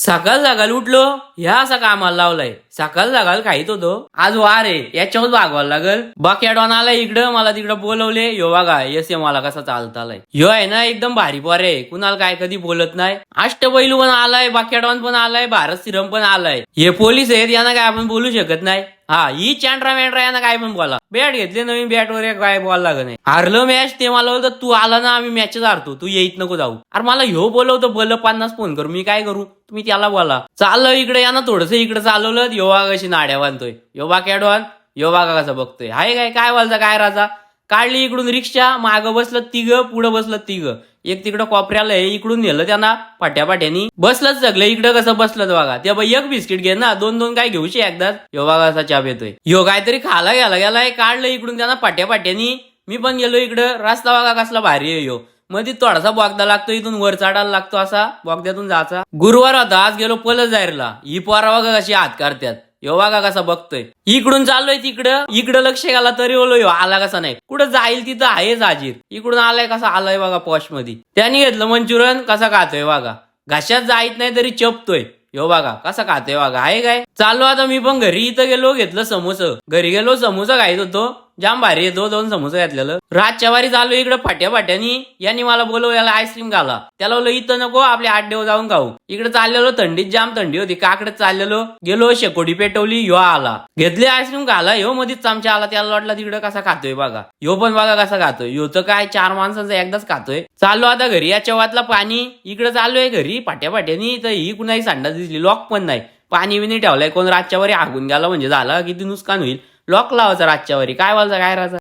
सकाळ सकाळ उठलो, ह्या असा कामाला लावलाय. सकाळ सकाळ खाईत होतो, आज वार आहे, याच्यावर भागवायला लागल. बकेडॉन आलाय इकडं, मला तिकडं बोलवले. यो बघा यस मला कसा चालतालाय. ह्यो आहे ना एकदम भारी पोर आहे, कुणाला काय कधी बोलत नाही. अष्टबैलू पण आलाय, बकेडॉन पण आलाय, भारत सिरम पण आलाय. हे पोलीस आहेत, यांना काय आपण बोलू शकत नाही. हा ही चॅन्ड्रा मेंड्रा यांना काय पण बोला. बॅट घेतले नवीन बॅटवर काय बोलायला लागत नाही. हारलं मॅच ते मला बोलतं तू आला ना आम्ही मॅचच हारतो, तू येत नको जाऊ. अरे मला ह्यो बोलवतो बल 50 फोन करू, मी काय करू. तुम्ही त्याला बोला. चाललं इकडे या ना, थोडस इकडे चालवलं, योवा कशी नाड्या बांधतोय. योवा कॅडवान योवा का कसं बघतोय. हाय काय काय बोलता काय राजा. काढली इकडून रिक्षा, मागं बसलं तिघं, पुढं बसलं तिघं. एक तिकडं कोपऱ्याला आहे, इकडून नेलं त्यांना पाट्यापाट्यानी. बसलंच सगळं इकडं कसं बसलं बघा. ते बाई एक बिस्किट घे ना, दोन दोन काय घेऊशी एकदाच. यो बघा असा चाप येतोय. यो काहीतरी खाला गेलाय, काढलं इकडून त्यांना पाट्यापाट्यानी. मी पण गेलो इकडं. रस्ता बघा कसला भारी आहे. यो मध्ये थोडासा बोगदा लागतो, इथून वर चढायला लागतो, असा बोगद्यातून जायचा. गुरुवार होता, आज गेलो पलस जायरला. ही पोरा बघा कशी हात करतात. यो बघा कसा बघतोय. इकडून चाललोय इकडं लक्ष घाला तरी बोलो यो आला कसा नाही. कुठं जाईल तिथं आहेच हाजीर. इकडून आलाय कसा आलाय बघा पॉश मध्ये. त्याने घेतलं मंचुरियन, कसा खातोय बघा. घशात जायत नाही तरी चपतोय. यो बघा कसा खातोय बघा. आहे काय चाललो आता मी पण घरी. इथं गेलो, घेतलं समोसा. घरी गेलो, समोसा खायत होतो. जाम भारी येतो, दोन समोसा घातलेलं. रातच्या वारी चालू इकडे फाट्यानी. यांनी मला बोलव, याला आईस्क्रीम घाला. त्याला बोललो इथं नको, आपले 8 दिवस जाऊन खाऊ. इकडे चाललेलो, थंडीत जाम थंडी होती, काकडे चाललेलो. गेलो, शेकोटी पेटवली, ह्यो आला. घेतले आईस्क्रीम घाला. ह्यो मध्येच चमचा आला, त्याला वाटला तिकडे कसा खातोय बघा. ह्यो पण बघा कसा खातोय. ह्यो तर काय 4 माणसांचा एकदाच खातोय. चाललो आता घरी. या चवातला पाणी इकडे चाललोय घरी फाट्यानी. तर ही कुणाही संडास दिसली, लॉक पण नाही. पाणी बिनी ठेवलंय, कोण रातच्या वरी हागून गेला म्हणजे झाला किती नुकसान होईल. लॉक लावायचा रातच्या वरी. काय बोलता काय राजा.